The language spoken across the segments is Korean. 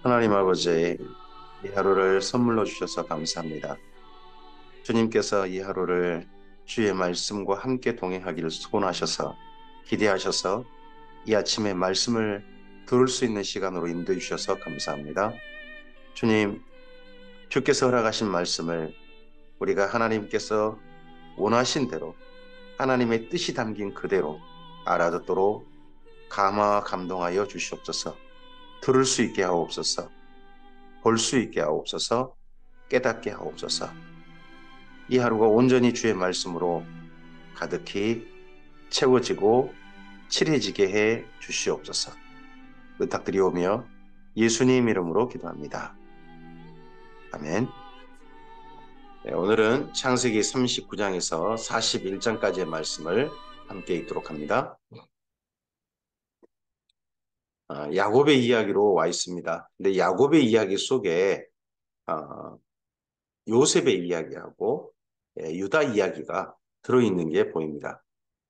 하나님 아버지, 이 하루를 선물로 주셔서 감사합니다. 주님께서 이 하루를 주의 말씀과 함께 동행하기를 소원하셔서 기대하셔서 이 아침에 말씀을 들을 수 있는 시간으로 인도해 주셔서 감사합니다. 주님, 주께서 허락하신 말씀을 우리가 하나님께서 원하신 대로 하나님의 뜻이 담긴 그대로 알아듣도록 감화와 감동하여 주시옵소서. 들을 수 있게 하옵소서. 볼 수 있게 하옵소서. 깨닫게 하옵소서. 이 하루가 온전히 주의 말씀으로 가득히 채워지고 칠해지게 해 주시옵소서. 부탁드리오며 예수님 이름으로 기도합니다. 아멘. 네, 오늘은 창세기 39장에서 41장까지의 말씀을 함께 읽도록 합니다. 야곱의 이야기로 와 있습니다. 근데 야곱의 이야기 속에 요셉의 이야기하고 유다 이야기가 들어있는 게 보입니다.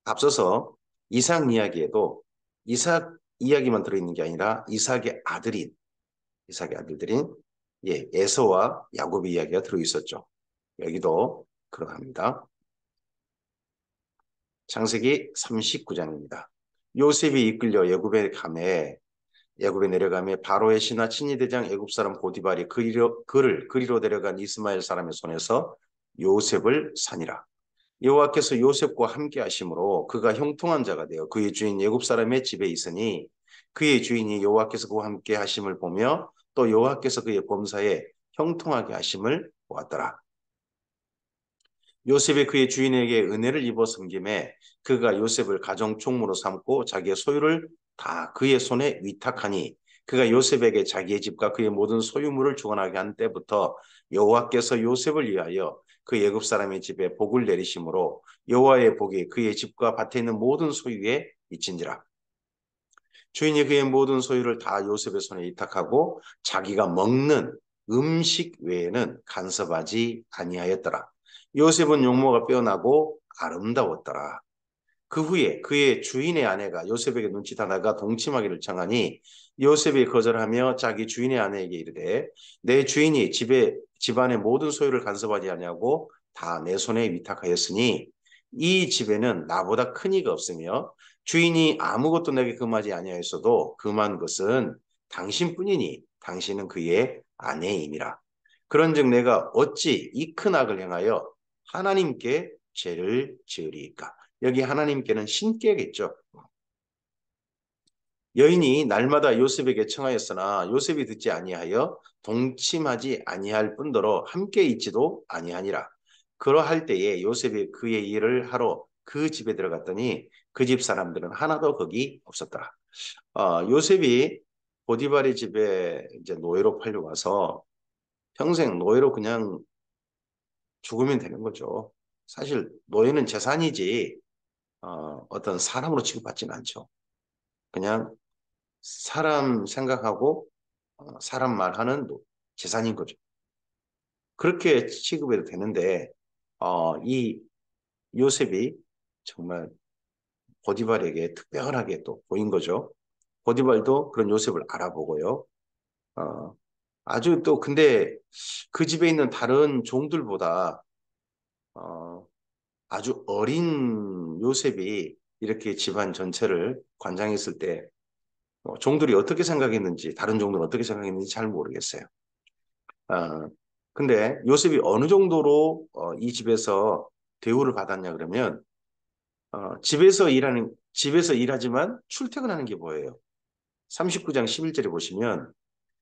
앞서서 이삭 이야기에도 이삭 이야기만 들어있는 게 아니라 이삭의 아들들인 에서와 야곱의 이야기가 들어있었죠. 여기도 그러합니다. 창세기 39장입니다. 요셉이 이끌려 애굽에 내려가매 바로의 신하 친위대장 애굽 사람 보디발이 그를 그리로 데려간 이스마엘 사람의 손에서 요셉을 산이라. 여호와께서 요셉과 함께 하심으로 그가 형통한 자가 되어 그의 주인 애굽 사람의 집에 있으니 그의 주인이 여호와께서 그와 함께 하심을 보며 또 여호와께서 그의 범사에 형통하게 하심을 보았더라. 요셉이 그의 주인에게 은혜를 입어 섬김에 그가 요셉을 가정 총무로 삼고 자기의 소유를 다 그의 손에 위탁하니 그가 요셉에게 자기의 집과 그의 모든 소유물을 주관하게 한 때부터 여호와께서 요셉을 위하여 그 애굽 사람의 집에 복을 내리심으로 여호와의 복이 그의 집과 밭에 있는 모든 소유에 미친지라. 주인이 그의 모든 소유를 다 요셉의 손에 위탁하고 자기가 먹는 음식 외에는 간섭하지 아니하였더라. 요셉은 용모가 빼어나고 아름다웠더라. 그 후에 그의 주인의 아내가 요셉에게 눈치다나가 동침하기를 청하니 요셉이 거절하며 자기 주인의 아내에게 이르되 내 주인이 집안의 모든 소유를 간섭하지 아니하고 다 내 손에 위탁하였으니 이 집에는 나보다 큰 이가 없으며 주인이 아무것도 내게 금하지 아니하였어도 금한 것은 당신뿐이니 당신은 그의 아내임이라. 그런즉 내가 어찌 이 큰 악을 행하여 하나님께 죄를 지으리이까. 여기 하나님께는 신께겠죠. 여인이 날마다 요셉에게 청하였으나 요셉이 듣지 아니하여 동침하지 아니할 뿐더러 함께 있지도 아니하니라. 그러할 때에 요셉이 그의 일을 하러 그 집에 들어갔더니 그 집 사람들은 하나도 거기 없었더라. 요셉이 보디발의 집에 이제 노예로 팔려와서 평생 노예로 그냥 죽으면 되는 거죠. 사실 노예는 재산이지 어떤 사람으로 취급받지는 않죠. 그냥 사람 생각하고 사람 말하는 재산인 거죠. 그렇게 취급해도 되는데 이 요셉이 정말 보디발에게 특별하게 또 보인 거죠. 보디발도 그런 요셉을 알아보고요. 어, 아주 또 근데 그 집에 있는 다른 종들보다 어, 아주 어린 요셉이 이렇게 집안 전체를 관장했을 때 종들이 어떻게 생각했는지 다른 종들은 어떻게 생각했는지 잘 모르겠어요. 아, 근데 요셉이 어느 정도로 이 집에서 대우를 받았냐 그러면 집에서 일하지만 출퇴근하는 게 뭐예요? 39장 11절에 보시면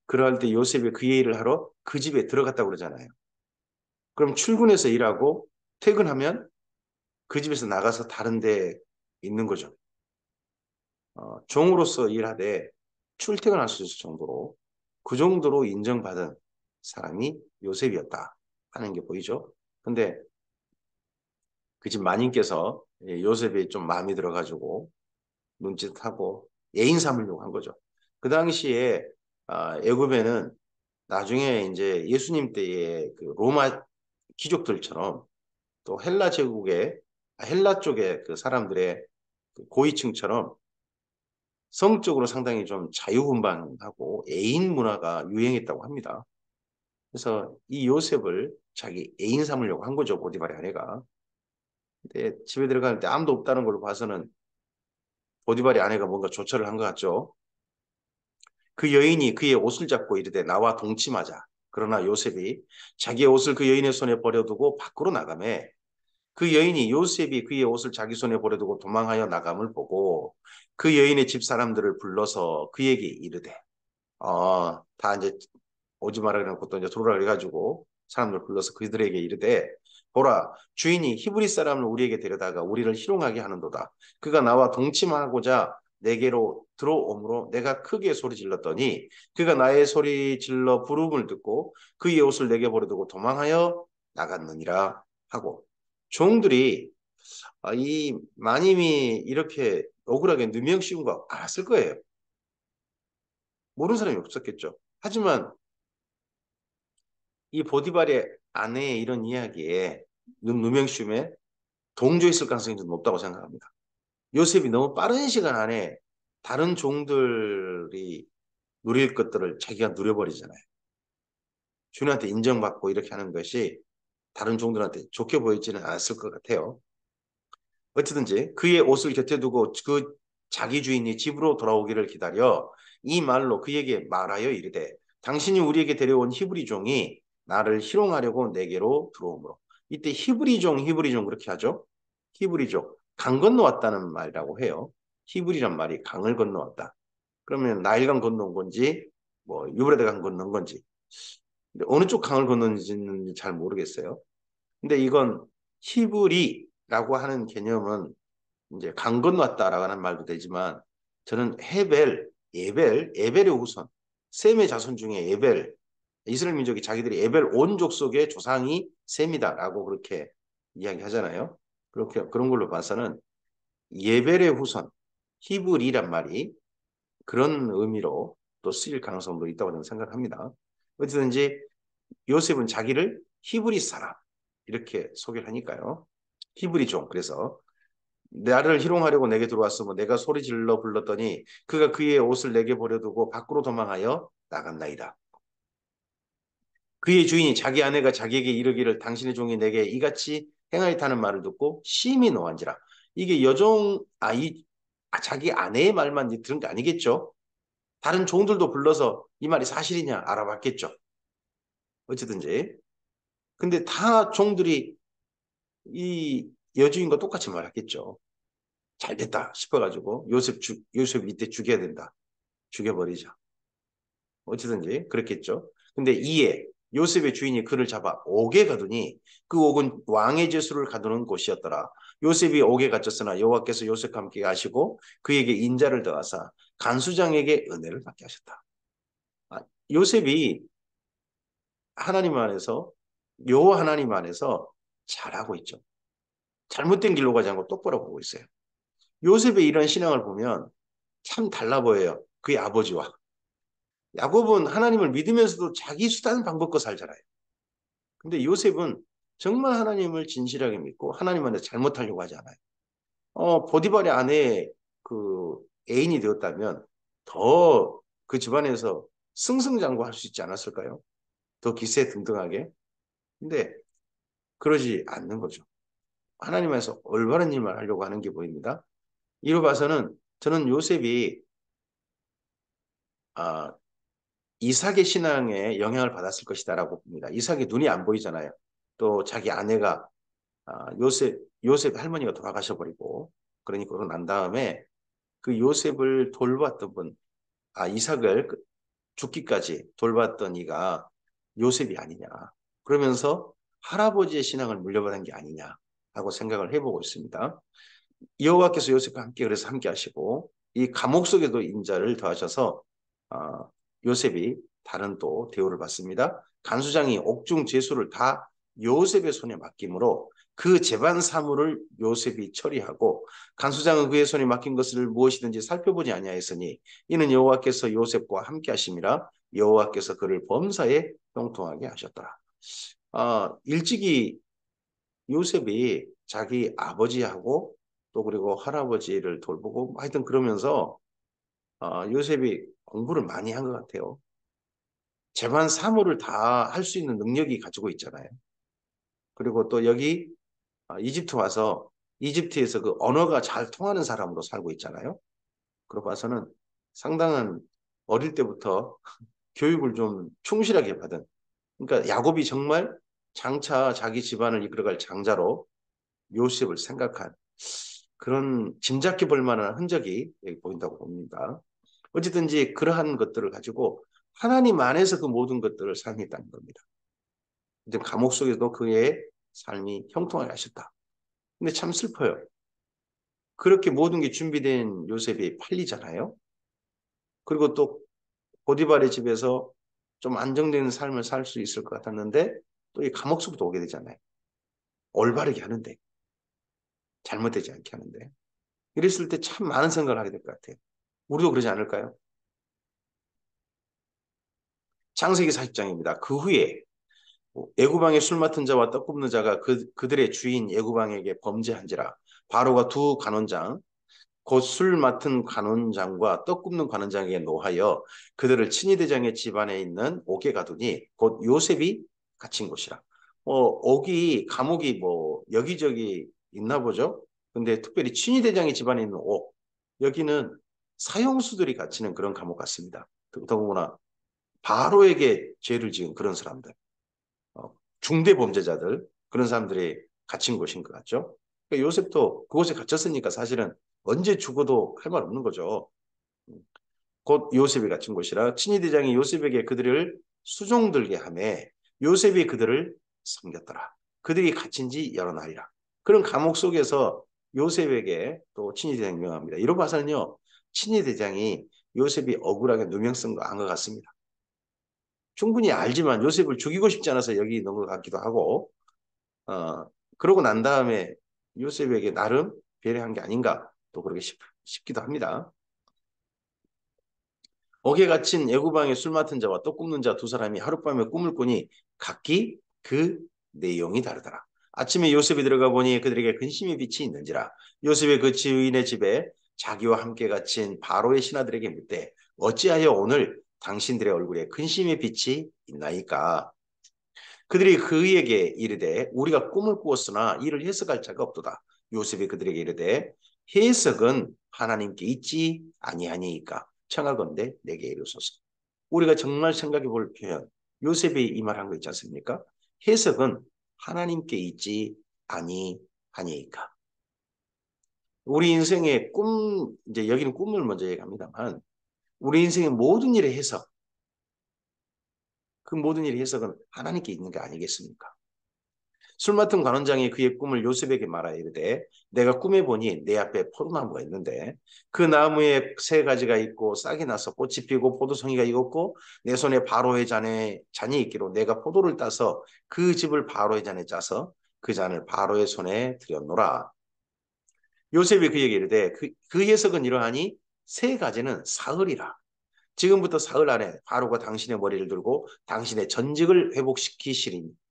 그러할 때 요셉이 그의 일을 하러 그 집에 들어갔다고 그러잖아요. 그럼 출근해서 일하고 퇴근하면 그 집에서 나가서 다른 데 있는 거죠. 종으로서 일하되 출퇴근할 수 있을 정도로 그 정도로 인정받은 사람이 요셉이었다 하는 게 보이죠. 근데 그 집 마님께서 요셉이 좀 마음에 들어가지고 눈짓하고 예인 삼으려고 한 거죠. 그 당시에 애굽에는 나중에 이제 예수님 때의 그 로마 귀족들처럼 또 헬라 쪽의 그 사람들의 그 고위층처럼 성적으로 상당히 좀 자유분방하고 애인 문화가 유행했다고 합니다. 그래서 이 요셉을 자기 애인 삼으려고 한 거죠, 보디발의 아내가. 근데 집에 들어갈 때 아무도 없다는 걸로 봐서는 보디발의 아내가 뭔가 조처를 한 것 같죠. 그 여인이 그의 옷을 잡고 이르되 나와 동침하자. 그러나 요셉이 자기의 옷을 그 여인의 손에 버려두고 밖으로 나가매 그 여인이 요셉이 그의 옷을 자기 손에 버려두고 도망하여 나감을 보고 그 여인의 집 사람들을 불러서 그에게 이르되 다 이제 오지 말아 그래놓고 또 이제 들어오라 그래가지고 사람들 불러서 그들에게 이르되 보라 주인이 히브리 사람을 우리에게 데려다가 우리를 희롱하게 하는도다. 그가 나와 동침하고자 내게로 들어오므로 내가 크게 소리 질렀더니 그가 나의 소리 질러 부름을 듣고 그의 옷을 내게 버려두고 도망하여 나갔느니라 하고 종들이 이 마님이 이렇게 억울하게 누명 씌운 거 알았을 거예요. 모르는 사람이 없었겠죠. 하지만 이 보디발의 아내의 이런 이야기에 누명심에 동조했을 가능성이 좀 높다고 생각합니다. 요셉이 너무 빠른 시간 안에 다른 종들이 누릴 것들을 자기가 누려버리잖아요. 주인한테 인정받고 이렇게 하는 것이 다른 종들한테 좋게 보이지는 않았을 것 같아요. 어찌든지 그의 옷을 곁에 두고 그 자기 주인이 집으로 돌아오기를 기다려 이 말로 그에게 말하여 이르되 당신이 우리에게 데려온 히브리 종이 나를 희롱하려고 내게로 들어오므로 이때 히브리 종 그렇게 하죠. 히브리 종 강 건너왔다는 말이라고 해요. 히브리란 말이 강을 건너왔다. 그러면 나일강 건너온 건지 뭐 유브라데 강 건너온 건지 어느 쪽 강을 건너는지는 잘 모르겠어요. 근데 이건 히브리라고 하는 개념은 이제 강 건너왔다라고 하는 말도 되지만 저는 에벨의 후손, 셈의 자손 중에 에벨, 이스라엘 민족이 자기들이 에벨 온 족속의 조상이 셈이다라고 그렇게 이야기하잖아요. 그렇게 그런 걸로 봐서는 예벨의 후손, 히브리란 말이 그런 의미로 또 쓰일 가능성도 있다고 저는 생각합니다. 어쨌든지 요셉은 자기를 히브리 사람 이렇게 소개를 하니까요. 히브리종 그래서 나를 희롱하려고 내게 들어왔으면 내가 소리 질러 불렀더니 그가 그의 옷을 내게 버려두고 밖으로 도망하여 나갔나이다. 그의 주인이 자기 아내가 자기에게 이르기를 당신의 종이 내게 이같이 행하였다는 말을 듣고 심히 노한지라. 이게 자기 아내의 말만 들은 게 아니겠죠? 다른 종들도 불러서 이 말이 사실이냐 알아봤겠죠. 어쨌든지. 근데 다 종들이 이 여주인과 똑같이 말했겠죠. 잘 됐다 싶어가지고 요셉 이때 죽여야 된다. 죽여버리자. 어찌든지 그랬겠죠. 근데 이에 요셉의 주인이 그를 잡아 옥에 가두니 그 옥은 왕의 제수를 가두는 곳이었더라. 요셉이 옥에 갇혔으나 여호와께서 요셉과 함께 가시고 그에게 인자를 더하사 간수장에게 은혜를 받게 하셨다. 아, 요셉이 하나님 안에서 여호와 하나님 안에서 잘하고 있죠. 잘못된 길로 가지 않고 똑바로 보고 있어요. 요셉의 이런 신앙을 보면 참 달라 보여요. 그의 아버지와. 야곱은 하나님을 믿으면서도 자기 수단 방법과 살잖아요. 근데 요셉은 정말 하나님을 진실하게 믿고 하나님 안에 잘못하려고 하지 않아요. 보디발의 아내의 그 애인이 되었다면 더 그 집안에서 승승장구할 수 있지 않았을까요? 더 기세등등하게. 근데 그러지 않는 거죠. 하나님 안에서 올바른 일만 하려고 하는 게 보입니다. 이로 봐서는 저는 요셉이 아, 이삭의 신앙에 영향을 받았을 것이다라고 봅니다. 이삭이 눈이 안 보이잖아요. 또 자기 아내가 요셉 할머니가 돌아가셔 버리고 그러니까 그러고 난 다음에 그 요셉을 돌봤던 분, 이삭을 죽기까지 돌봤던 이가 요셉이 아니냐. 그러면서 할아버지의 신앙을 물려받은 게 아니냐 하고 생각을 해보고 있습니다. 여호와께서 요셉과 함께 그래서 함께 하시고 이 감옥 속에도 인자를 더하셔서 어, 요셉이 다른 또 대우를 받습니다. 간수장이 옥중 제수를 다 요셉의 손에 맡김으로 그 재반 사물을 요셉이 처리하고 간수장은 그의 손에 맡긴 것을 무엇이든지 살펴보지 아니하였으니 이는 여호와께서 요셉과 함께 하심이라 여호와께서 그를 범사에 형통하게 하셨더라. 일찍이 요셉이 자기 아버지하고 또 그리고 할아버지를 돌보고 하여튼 그러면서 요셉이 공부를 많이 한 것 같아요. 재반 사무를 다 할 수 있는 능력이 가지고 있잖아요. 그리고 또 여기 이집트 와서 이집트에서 그 언어가 잘 통하는 사람으로 살고 있잖아요. 그러고 봐서는 상당한 어릴 때부터 교육을 좀 충실하게 받은. 그러니까 야곱이 정말 장차 자기 집안을 이끌어갈 장자로 요셉을 생각한 그런 짐작해 볼 만한 흔적이 여기 보인다고 봅니다. 어쨌든지 그러한 것들을 가지고 하나님 안에서 그 모든 것들을 사용했다는 겁니다. 이제 감옥 속에서도 그의 삶이 형통하게 하셨다. 근데 참 슬퍼요. 그렇게 모든 게 준비된 요셉이 팔리잖아요. 그리고 또 보디발의 집에서 좀 안정된 삶을 살 수 있을 것 같았는데 또 이 감옥 속으로 오게 되잖아요. 올바르게 하는데, 잘못되지 않게 하는데. 이랬을 때 참 많은 생각을 하게 될 것 같아요. 우리도 그러지 않을까요? 창세기 40장입니다. 그 후에 애구방의 술 맡은 자와 떡 굽는 자가 그들의 주인 애구방에게 범죄한지라. 바로가 두 간원장 곧 술 맡은 관원장과 떡 굽는 관원장에게 노하여 그들을 친위대장의 집안에 있는 옥에 가두니 곧 요셉이 갇힌 곳이라. 옥이 감옥이 뭐 여기저기 있나 보죠. 근데 특별히 친위대장의 집안에 있는 옥 여기는 사형수들이 갇히는 그런 감옥 같습니다. 더구나 바로에게 죄를 지은 그런 사람들, 중대 범죄자들 그런 사람들이 갇힌 곳인 것 같죠. 그러니까 요셉도 그곳에 갇혔으니까 사실은 언제 죽어도 할 말 없는 거죠. 곧 요셉이 갇힌 곳이라 친위대장이 요셉에게 그들을 수종들게 하매 요셉이 그들을 섬겼더라. 그들이 갇힌 지 여러 날이라. 그런 감옥 속에서 요셉에게 또 친위대장이 명합니다. 이러고 봐서는요. 친위대장이 요셉이 억울하게 누명 쓴 거 안 것 같습니다. 충분히 알지만 요셉을 죽이고 싶지 않아서 여기 있는 것 같기도 하고 그러고 난 다음에 요셉에게 나름 배려한 게 아닌가 또 그렇게 싶기도 합니다. 옥에 갇힌 애구방의 술 맡은 자와 떡 굽는 자 두 사람이 하룻밤에 꿈을 꾸니 각기 그 내용이 다르더라. 아침에 요셉이 들어가 보니 그들에게 근심의 빛이 있는지라. 요셉의 그 지인의 집에 자기와 함께 갇힌 바로의 신하들에게 묻되 어찌하여 오늘 당신들의 얼굴에 근심의 빛이 있나이까. 그들이 그에게 이르되 우리가 꿈을 꾸었으나 이를 해석할 자가 없도다. 요셉이 그들에게 이르되 해석은 하나님께 있지 아니하니이까 청하건대 내게 이르소서. 우리가 정말 생각해 볼 표현 요셉이 이 말한 거 있지 않습니까? 해석은 하나님께 있지 아니하니이까. 우리 인생의 꿈 이제 여기는 꿈을 먼저 얘기합니다만 우리 인생의 모든 일의 해석 그 모든 일의 해석은 하나님께 있는 게 아니겠습니까? 술 맡은 관원장이 그의 꿈을 요셉에게 말하여 이르되 내가 꿈에 보니 내 앞에 포도나무가 있는데 그 나무에 세 가지가 있고 싹이 나서 꽃이 피고 포도송이가 익었고 내 손에 바로의 잔이 있기로 내가 포도를 따서 그 즙을 바로의 잔에 짜서 그 잔을 바로의 손에 들였노라. 요셉이 그에게 이르되 그 해석은 이러하니 세 가지는 사흘이라. 지금부터 사흘 안에 바로가 당신의 머리를 들고 당신의 전직을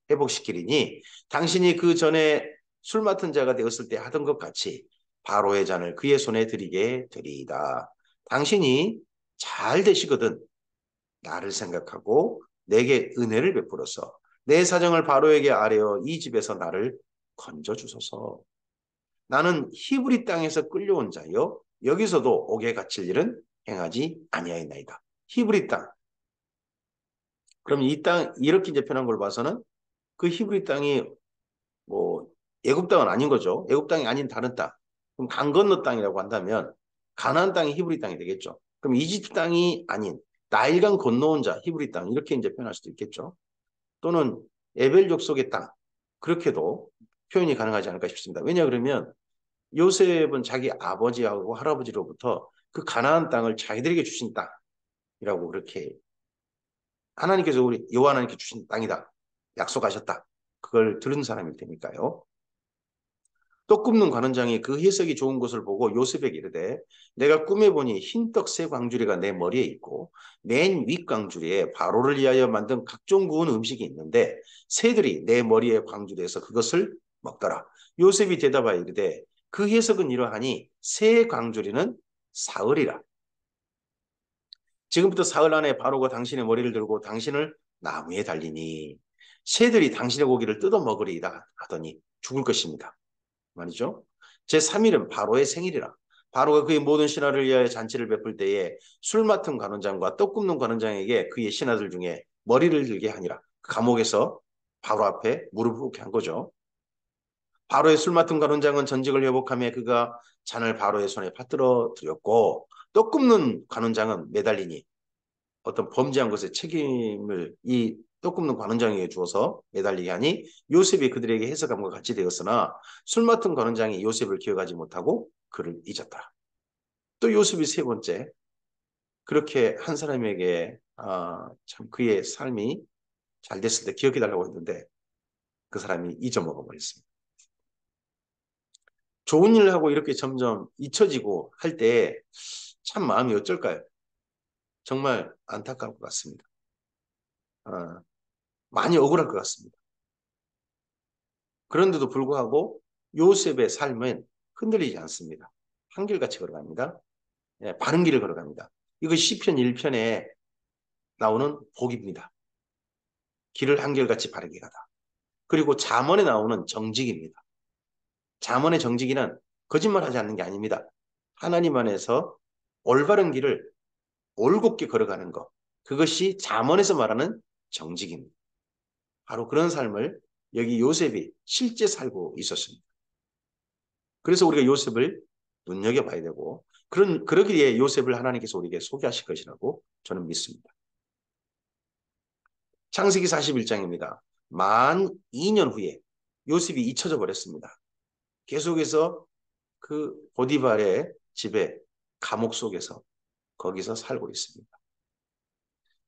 회복시키리니 당신이 그 전에 술 맡은 자가 되었을 때 하던 것 같이 바로의 잔을 그의 손에 드리게 되리이다. 당신이 잘 되시거든 나를 생각하고 내게 은혜를 베풀어서 내 사정을 바로에게 아뢰어 이 집에서 나를 건져 주소서. 나는 히브리 땅에서 끌려온 자요 여기서도 옥에 갇힐 일은 행하지 아니하였나이다. 히브리 땅. 그럼 이 땅 이렇게 이제 표현한 걸 봐서는 그 히브리 땅이 뭐 애굽 땅은 아닌 거죠. 애굽 땅이 아닌 다른 땅. 그럼 강 건너 땅이라고 한다면 가나안 땅이 히브리 땅이 되겠죠. 그럼 이집트 땅이 아닌 나일강 건너온 자 히브리 땅 이렇게 이제 표현할 수도 있겠죠. 또는 에벨 족속의 땅 그렇게도 표현이 가능하지 않을까 싶습니다. 왜냐 그러면 요셉은 자기 아버지하고 할아버지로부터 그 가나안 땅을 자기들에게 주신 땅이라고 그렇게 하나님께서 우리 여호와 하나님께 주신 땅이다. 약속하셨다. 그걸 들은 사람일 테니까요. 떡 굽는 관원장이 그 해석이 좋은 것을 보고 요셉에게 이르되 내가 꿈에 보니 흰떡 세 광주리가 내 머리에 있고 맨 윗 광주리에 바로를 위하여 만든 각종 구운 음식이 있는데 새들이 내 머리에 광주리에서 그것을 먹더라. 요셉이 대답하여 이르되 그 해석은 이러하니 새 광주리는 사흘이라. 지금부터 사흘 안에 바로가 당신의 머리를 들고 당신을 나무에 달리니 새들이 당신의 고기를 뜯어 먹으리이다 하더니 죽을 것입니다. 말이죠. 제3일은 바로의 생일이라. 바로가 그의 모든 신하를 위하여 잔치를 베풀 때에 술 맡은 관원장과 떡 굽는 관원장에게 그의 신하들 중에 머리를 들게 하니라. 감옥에서 바로 앞에 무릎을 꿇게 한 거죠. 바로의 술 맡은 관원장은 전직을 회복하며 그가 잔을 바로의 손에 받들어 드렸고 떡 굽는 관원장은 매달리니 어떤 범죄한 것에 책임을 이 떡 굽는 관원장에게 주어서 매달리게 하니 요셉이 그들에게 해석함과 같이 되었으나 술 맡은 관원장이 요셉을 기억하지 못하고 그를 잊었다. 또 요셉이 세 번째 그렇게 한 사람에게 참 그의 삶이 잘 됐을 때 기억해달라고 했는데 그 사람이 잊어먹어 버렸습니다. 좋은 일을 하고 이렇게 점점 잊혀지고 할 때 참 마음이 어쩔까요? 정말 안타까울 것 같습니다. 많이 억울할 것 같습니다. 그런데도 불구하고 요셉의 삶은 흔들리지 않습니다. 한결같이 걸어갑니다. 예, 바른 길을 걸어갑니다. 이거 시편 1편에 나오는 복입니다. 길을 한결같이 바르게 가다. 그리고 잠언에 나오는 정직입니다. 잠언의 정직이는 거짓말하지 않는 게 아닙니다. 하나님 안에서 올바른 길을 올곧게 걸어가는 것. 그것이 잠언에서 말하는 정직입니다. 바로 그런 삶을 여기 요셉이 실제 살고 있었습니다. 그래서 우리가 요셉을 눈여겨봐야 되고 그러기에 요셉을 하나님께서 우리에게 소개하실 것이라고 저는 믿습니다. 창세기 41장입니다. 만 2년 후에 요셉이 잊혀져 버렸습니다. 계속해서 그 보디발의 집에 감옥 속에서 거기서 살고 있습니다.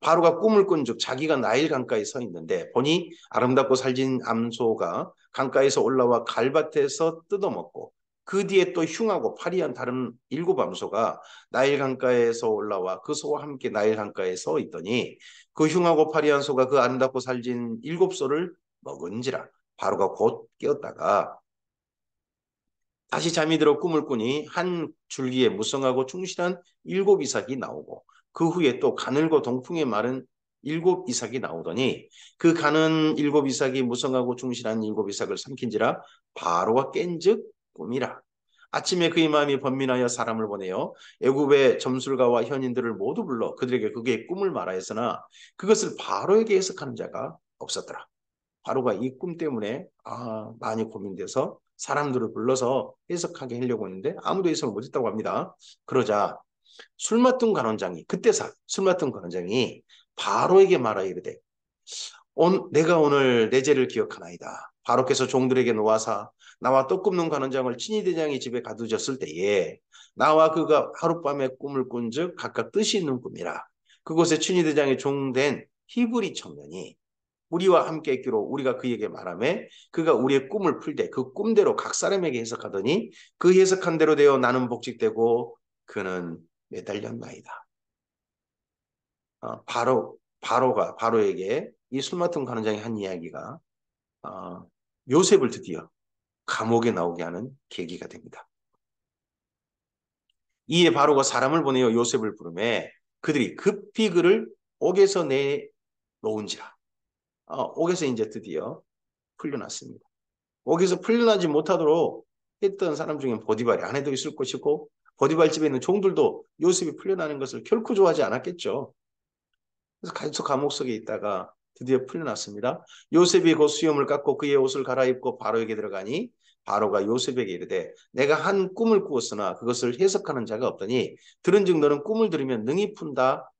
바로가 꿈을 꾼 즉 자기가 나일 강가에 서 있는데 보니 아름답고 살진 암소가 강가에서 올라와 갈밭에서 뜯어먹고 그 뒤에 또 흉하고 파리한 다른 7 암소가 나일 강가에서 올라와 그 소와 함께 나일 강가에 서 있더니 그 흉하고 파리한 소가 그 아름답고 살진 7소를 먹은지라. 바로가 곧 깨었다가 다시 잠이 들어 꿈을 꾸니 한 줄기에 무성하고 충실한 7 이삭이 나오고 그 후에 또 가늘고 동풍에 마른 7 이삭이 나오더니 그 가는 7 이삭이 무성하고 충실한 7 이삭을 삼킨지라. 바로가 깬즉 꿈이라. 아침에 그의 마음이 번민하여 사람을 보내어 애굽의 점술가와 현인들을 모두 불러 그들에게 그의 꿈을 말하였으나 그것을 바로에게 해석하는 자가 없었더라. 바로가 이 꿈 때문에 많이 고민돼서 사람들을 불러서 해석하게 하려고 했는데 아무도 해석을 못했다고 합니다. 그러자 술 맡은 관원장이 술 맡은 관원장이 바로에게 말하여 이르되 내가 오늘 내 죄를 기억하나이다. 바로께서 종들에게 놓아사 나와 떡 굽는 관원장을 친위 대장의 집에 가두셨을 때에 나와 그가 하룻밤에 꿈을 꾼즉 각각 뜻이 있는 꿈이라. 그곳에 친위 대장의 종된 히브리 청년이 우리와 함께 있기로 우리가 그에게 말하매 그가 우리의 꿈을 풀되 그 꿈대로 각 사람에게 해석하더니 그 해석한 대로 되어 나는 복직되고 그는 매달렸나이다. 바로에게 이 술 맡은 관원장이 한 이야기가 요셉을 드디어 감옥에 나오게 하는 계기가 됩니다. 이에 바로가 사람을 보내어 요셉을 부르매 그들이 급히 그를 옥에서 내놓은지라. 옥에서 이제 드디어 풀려났습니다. 옥에서 풀려나지 못하도록 했던 사람 중에 보디발이 아내도 있을 것이고 보디발 집에 있는 종들도 요셉이 풀려나는 것을 결코 좋아하지 않았겠죠. 그래서 계속 감옥 속에 있다가 드디어 풀려났습니다. 요셉이 곧 수염을 깎고 그의 옷을 갈아입고 바로에게 들어가니 바로가 요셉에게 이르되 내가 한 꿈을 꾸었으나 그것을 해석하는 자가 없더니 들은즉 너는 꿈을 들으면 능히 푼다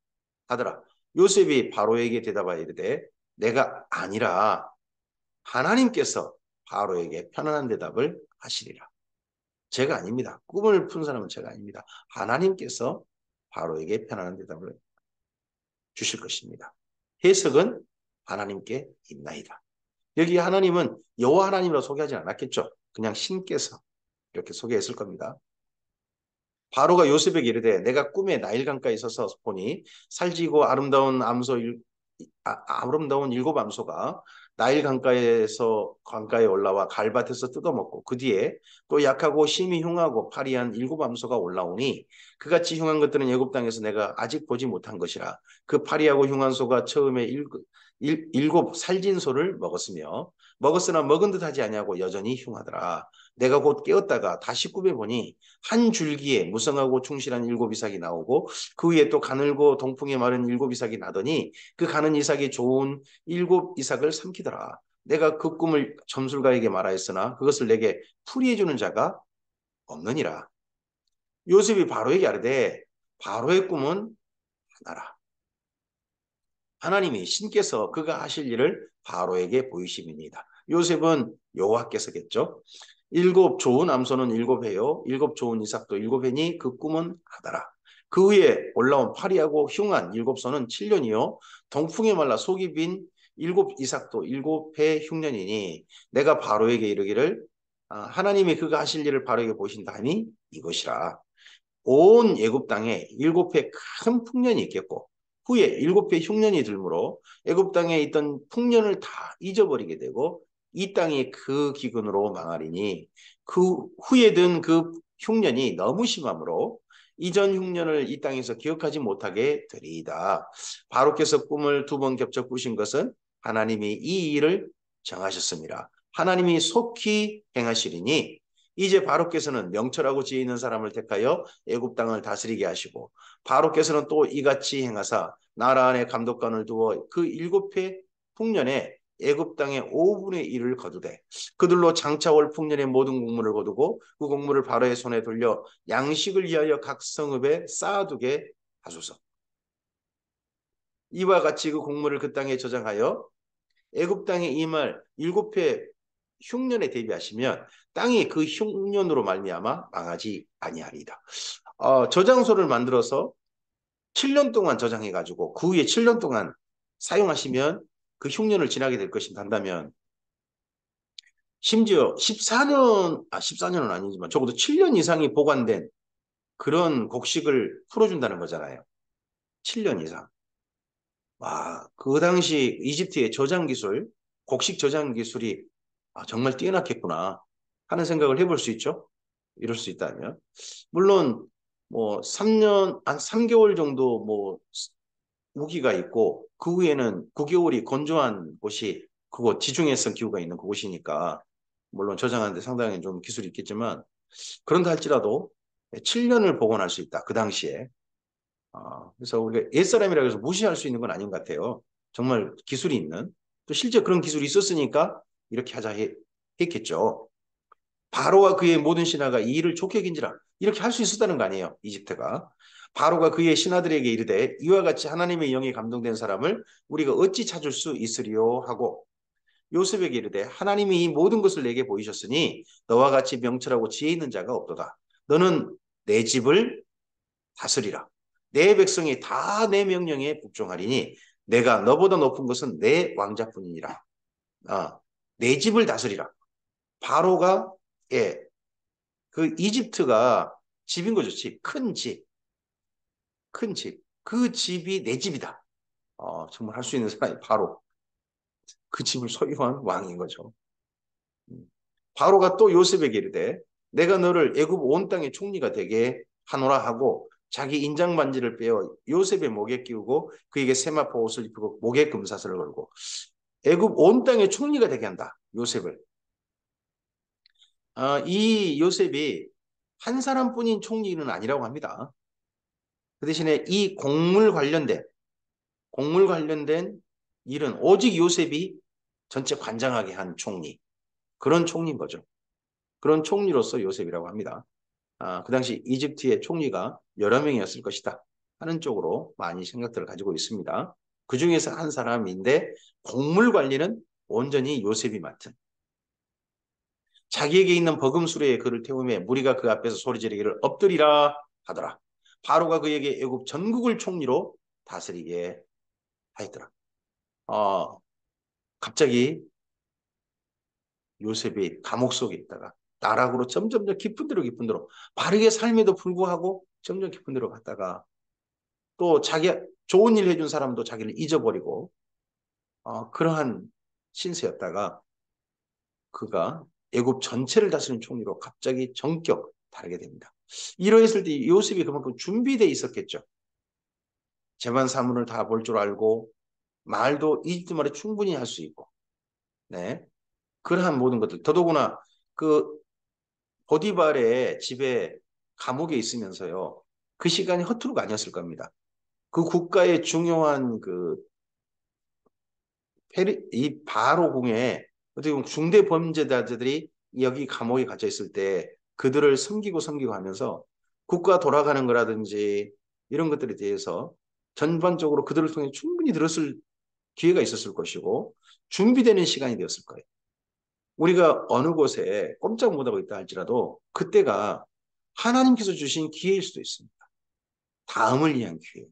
하더라. 요셉이 바로에게 대답하여 이르되 내가 아니라 하나님께서 바로에게 편안한 대답을 하시리라. 제가 아닙니다. 꿈을 푼 사람은 제가 아닙니다. 하나님께서 바로에게 편안한 대답을 주실 것입니다. 해석은 하나님께 있나이다. 여기 하나님은 여호와 하나님으로 소개하지 않았겠죠. 그냥 신께서 이렇게 소개했을 겁니다. 바로가 요셉에게 이르되 내가 꿈에 나일강가에 서서 보니 살지고 아름다운 7 암소가 나일 강가에 올라와 갈밭에서 뜯어먹고 그 뒤에 또 약하고 심히 흉하고 파리한 일곱 암소가 올라오니 그같이 흉한 것들은 애굽 땅에서 내가 아직 보지 못한 것이라. 그 파리하고 흉한 소가 처음에 일곱 살진 소를 먹었으며 먹었으나 먹은 듯하지 아니하고 여전히 흉하더라. 내가 곧 깨었다가 다시 꿈에 보니 한 줄기에 무성하고 충실한 일곱 이삭이 나오고 그 위에 또 가늘고 동풍에 마른 일곱 이삭이 나더니 그 가는 이삭이 좋은 일곱 이삭을 삼키더라. 내가 그 꿈을 점술가에게 말하였으나 그것을 내게 풀이해 주는 자가 없느니라. 요셉이 바로에게 아뢰되 바로의 꿈은 하나라. 하나님이 신께서 그가 하실 일을 바로에게 보이심입니다. 요셉은 여호와께서겠죠. 일곱 좋은 암소는 일곱 해요. 일곱 좋은 이삭도 일곱 해니 그 꿈은 하더라. 그 위에 올라온 파리하고 흉한 일곱 소는 7년이요. 동풍에 말라 속이 빈 일곱 이삭도 일곱 해 흉년이니 내가 바로에게 이르기를 하나님이 그가 하실 일을 바로에게 보신다 하니 이것이라. 온 애굽 땅에 일곱 해 큰 풍년이 있겠고 후에 일곱 해 흉년이 들므로 애굽 땅에 있던 풍년을 다 잊어버리게 되고 이 땅이 그 기근으로 망하리니 그 후에 든 그 흉년이 너무 심하므로 이전 흉년을 이 땅에서 기억하지 못하게 되리이다. 바로께서 꿈을 두 번 겹쳐 꾸신 것은 하나님이 이 일을 정하셨습니다. 하나님이 속히 행하시리니 이제 바로께서는 명철하고 지혜 있는 사람을 택하여 애굽 땅을 다스리게 하시고 바로께서는 또 이같이 행하사 나라 안에 감독관을 두어 그 일곱 해 풍년에 애굽 땅의 5분의 1을 거두되 그들로 장차올 풍년의 모든 곡물을 거두고 그 곡물을 바로의 손에 돌려 양식을 위하여 각 성읍에 쌓아두게 하소서. 이와 같이 그 곡물을 그 땅에 저장하여 애굽 땅에 임할 일곱 해 흉년에 대비하시면 땅이 그 흉년으로 말미암아 망하지 아니하리이다. 저장소를 만들어서 7년 동안 저장해가지고 그 후에 7년 동안 사용하시면 그 흉년을 지나게 될 것인가 한다면 심지어 14년은 아니지만 적어도 7년 이상이 보관된 그런 곡식을 풀어준다는 거잖아요. 7년 이상. 와, 그 당시 이집트의 저장 기술, 곡식 저장 기술이 정말 뛰어났겠구나 하는 생각을 해볼 수 있죠. 이럴 수 있다면. 물론 뭐 3년, 한 3개월 정도 뭐 우기가 있고 그 후에는 9개월이 건조한 곳이 그곳 지중해성 기후가 있는 그곳이니까 물론 저장하는데 상당히 좀 기술이 있겠지만 그런다 할지라도 7년을 복원할 수 있다. 그 당시에. 그래서 우리가 옛사람이라고 해서 무시할 수 있는 건 아닌 것 같아요. 정말 기술이 있는. 또 실제 그런 기술이 있었으니까 이렇게 했겠죠. 바로와 그의 모든 신하가 이 일을 좋게 여긴지라 이렇게 할 수 있었다는 거 아니에요. 이집트가. 바로가 그의 신하들에게 이르되 이와 같이 하나님의 영에 감동된 사람을 우리가 어찌 찾을 수 있으리요 하고 요셉에게 이르되 하나님이 이 모든 것을 내게 보이셨으니 너와 같이 명철하고 지혜 있는 자가 없도다. 너는 내 집을 다스리라. 내 백성이 다 내 명령에 복종하리니 내가 너보다 높은 것은 내 왕자뿐이니라. 내 집을 다스리라. 바로가 예, 그 이집트가 집인 거죠. 집. 큰 집. 큰 집. 그 집이 내 집이다. 정말 할 수 있는 사람이 바로 그 집을 소유한 왕인 거죠. 음. 바로가 또 요셉에게 이르되 내가 너를 애굽 온 땅의 총리가 되게 하노라 하고 자기 인장 반지를 빼어 요셉의 목에 끼우고 그에게 세마포 옷을 입히고 목에 금사슬을 걸고 애굽 온 땅의 총리가 되게 한다. 요셉을. 이 요셉이 한 사람뿐인 총리는 아니라고 합니다. 그 대신에 이 곡물 관련된 일은 오직 요셉이 전체 관장하게 한 총리. 그런 총리인 거죠. 그런 총리로서 요셉이라고 합니다. 그 당시 이집트의 총리가 여러 명이었을 것이다 하는 쪽으로 많이 생각들을 가지고 있습니다. 그 중에서 한 사람인데 곡물 관리는 온전히 요셉이 맡은 자기에게 있는 버금 수레에 그를 태우며 무리가 그 앞에서 소리 지르기를 엎드리라 하더라. 바로가 그에게 애굽 전국을 총리로 다스리게 하였더라. 갑자기 요셉이 감옥 속에 있다가 나락으로 점점 깊은 데로 바르게 삶에도 불구하고 점점 깊은 데로 갔다가 또 자기 좋은 일 해준 사람도 자기를 잊어버리고 그러한 신세였다가 그가 애굽 전체를 다스리는 총리로 갑자기 전격 다르게 됩니다. 이러했을 때 요셉이 그만큼 준비되어 있었겠죠. 재반 사문을 다 볼 줄 알고 말도 이집트 말에 충분히 할 수 있고, 네, 그러한 모든 것들. 더더구나 그 보디발의 집에 감옥에 있으면서요. 그 시간이 허투루가 아니었을 겁니다. 그 국가의 중요한 이 바로 궁에 어떻게 보면 중대 범죄자들이 여기 감옥에 갇혀 있을 때 그들을 섬기고 하면서 국가 돌아가는 거라든지 이런 것들에 대해서 전반적으로 그들을 통해 충분히 들었을 기회가 있었을 것이고 준비되는 시간이 되었을 거예요. 우리가 어느 곳에 꼼짝 못하고 있다 할지라도 그때가 하나님께서 주신 기회일 수도 있습니다. 다음을 위한 기회.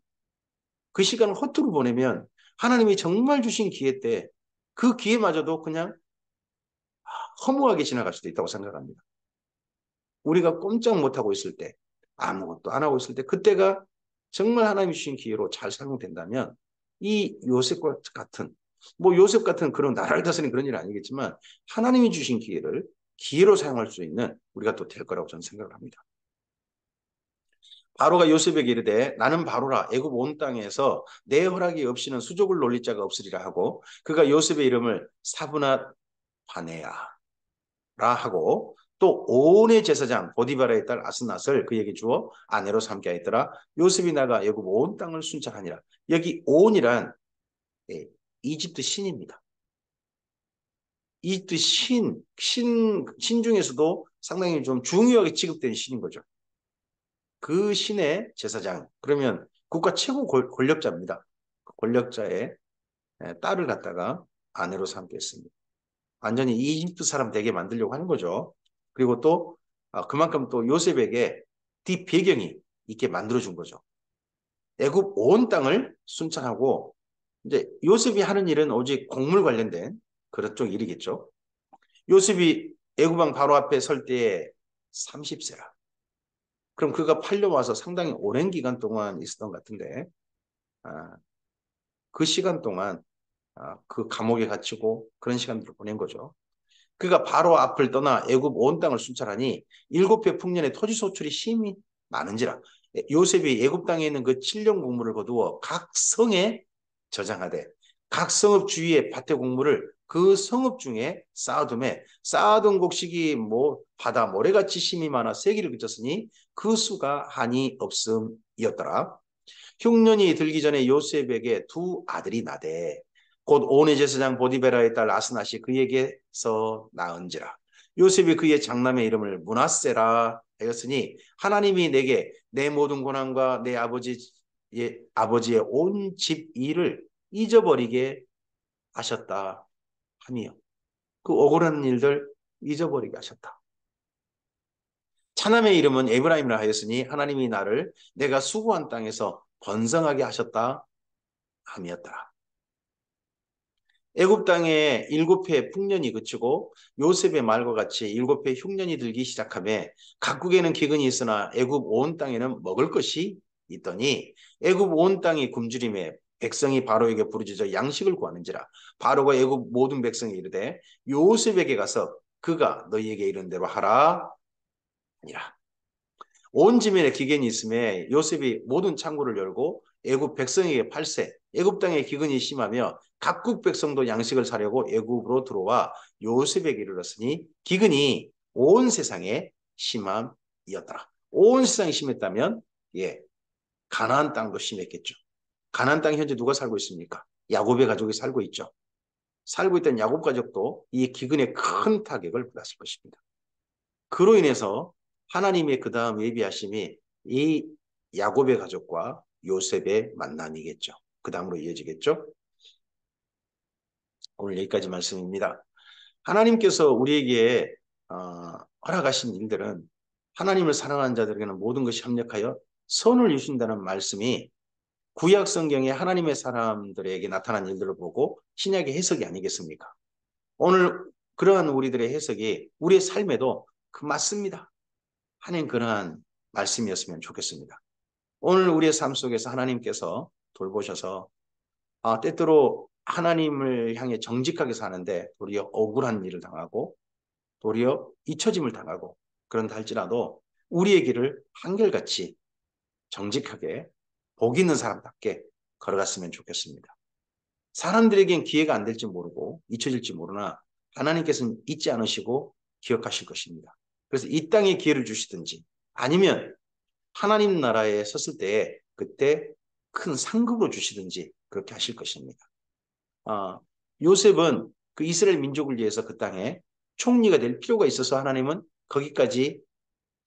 그 시간을 허투루 보내면 하나님이 정말 주신 기회 때 그 기회마저도 그냥 허무하게 지나갈 수도 있다고 생각합니다. 우리가 꼼짝 못하고 있을 때, 아무것도 안 하고 있을 때, 그때가 정말 하나님이 주신 기회로 잘 사용된다면 이 요셉과 같은, 뭐 요셉 같은 그런 나라를 다스리는 그런 일은 아니겠지만 하나님이 주신 기회를 기회로 사용할 수 있는 우리가 또 될 거라고 저는 생각을 합니다. 바로가 요셉에게 이르되 나는 바로라 애굽 온 땅에서 내 허락이 없이는 수족을 놀릴 자가 없으리라 하고 그가 요셉의 이름을 사브낫 바네아라 하고 또 온의 제사장 보디바라의 딸 아스낫을 그에게 주어 아내로 삼게 하였더라. 요셉이 나가 애굽 온 땅을 순찰하니라. 여기 온이란 이집트 신입니다. 이집트 신 중에서도 상당히 좀 중요하게 취급되는 신인 거죠. 그 신의 제사장, 그러면 국가 최고 권력자입니다. 권력자의 딸을 갖다가 아내로 삼겠습니다. 완전히 이집트 사람 되게 만들려고 하는 거죠. 그리고 또 그만큼 또 요셉에게 뒷배경이 있게 만들어준 거죠. 애굽 온 땅을 순찰하고 이제 요셉이 하는 일은 오직 곡물 관련된 그런 쪽 일이겠죠. 요셉이 애굽 왕 바로 앞에 설 때에 30세라. 그럼 그가 팔려와서 상당히 오랜 기간 동안 있었던 것 같은데 아, 그 시간 동안 그 감옥에 갇히고 그런 시간들을 보낸 거죠. 그가 바로 앞을 떠나 애굽 온 땅을 순찰하니 7배 풍년의 토지 소출이 심히 많은지라. 요셉이 애굽 땅에 있는 그 7년 곡물을 거두어 각 성에 저장하되 각 성읍 주위의 밭의 곡물을 그 성읍 중에 쌓아둠에 쌓아둔 곡식이 뭐 바다 모래같이 심이 많아 세기를 그쳤으니 그 수가 한이 없음이었더라. 흉년이 들기 전에 요셉에게 두 아들이 나되 곧 온의 제사장 보디베라의 딸 아스낫이 그에게서 낳은지라. 요셉이 그의 장남의 이름을 므낫세라 하였으니 하나님이 내게 내 모든 고난과 내 아버지의 온 집 일을 잊어버리게 하셨다 하며 그 억울한 일들 잊어버리게 하셨다. 차남의 이름은 에브라임이라 하였으니 하나님이 나를 내가 수고한 땅에서 번성하게 하셨다 함이었더라. 애굽 땅에 7해 풍년이 그치고 요셉의 말과 같이 7해 흉년이 들기 시작하며 각국에는 기근이 있으나 애굽 온 땅에는 먹을 것이 있더니 애굽 온 땅이 굶주림에 백성이 바로에게 부르짖어 양식을 구하는지라. 바로가 애굽 모든 백성이 이르되 요셉에게 가서 그가 너희에게 이른 대로 하라 아니라. 온 지면에 기근이 있음에 요셉이 모든 창고를 열고 애굽 백성에게 팔세, 애굽 땅에 기근이 심하며 각국 백성도 양식을 사려고 애굽으로 들어와 요셉에게 이르렀으니 기근이 온 세상에 심함이었더라. 온 세상이 심했다면 가나안 땅도 심했겠죠. 가나안 땅에 현재 누가 살고 있습니까? 야곱의 가족이 살고 있죠. 살고 있던 야곱 가족도 이 기근에 큰 타격을 받았을 것입니다. 그로 인해서 하나님의 그 다음 예비하심이 이 야곱의 가족과 요셉의 만남이겠죠. 그 다음으로 이어지겠죠. 오늘 여기까지 말씀입니다. 하나님께서 우리에게 허락하신 일들은 하나님을 사랑하는 자들에게는 모든 것이 협력하여 선을 이루신다는 말씀이 구약 성경의 하나님의 사람들에게 나타난 일들을 보고 신약의 해석이 아니겠습니까? 오늘 그러한 우리들의 해석이 우리의 삶에도 맞습니다. 하는 그러한 말씀이었으면 좋겠습니다. 오늘 우리의 삶 속에서 하나님께서 돌보셔서 때때로 하나님을 향해 정직하게 사는데 도리어 억울한 일을 당하고 도리어 잊혀짐을 당하고 그런다 할지라도 우리의 길을 한결같이 정직하게 복 있는 사람답게 걸어갔으면 좋겠습니다. 사람들에겐 기회가 안 될지 모르고 잊혀질지 모르나 하나님께서는 잊지 않으시고 기억하실 것입니다. 그래서 이 땅에 기회를 주시든지 아니면 하나님 나라에 섰을 때 그때 큰 상급으로 주시든지 그렇게 하실 것입니다. 요셉은 그 이스라엘 민족을 위해서 그 땅에 총리가 될 필요가 있어서 하나님은 거기까지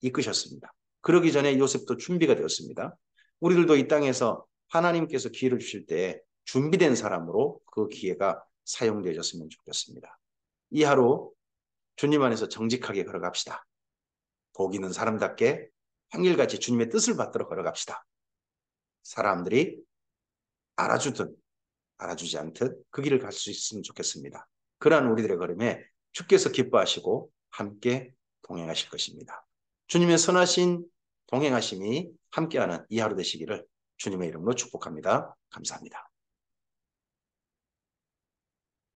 이끄셨습니다. 그러기 전에 요셉도 준비가 되었습니다. 우리들도 이 땅에서 하나님께서 기회를 주실 때 준비된 사람으로 그 기회가 사용되어졌으면 좋겠습니다. 이 하루 주님 안에서 정직하게 걸어갑시다. 복 있는 사람답게 한결같이 주님의 뜻을 받들어 걸어갑시다. 사람들이 알아주든 알아주지 않듯 그 길을 갈 수 있으면 좋겠습니다. 그러한 우리들의 걸음에 주께서 기뻐하시고 함께 동행하실 것입니다. 주님의 선하신 동행하심이 함께하는 이 하루 되시기를 주님의 이름으로 축복합니다. 감사합니다.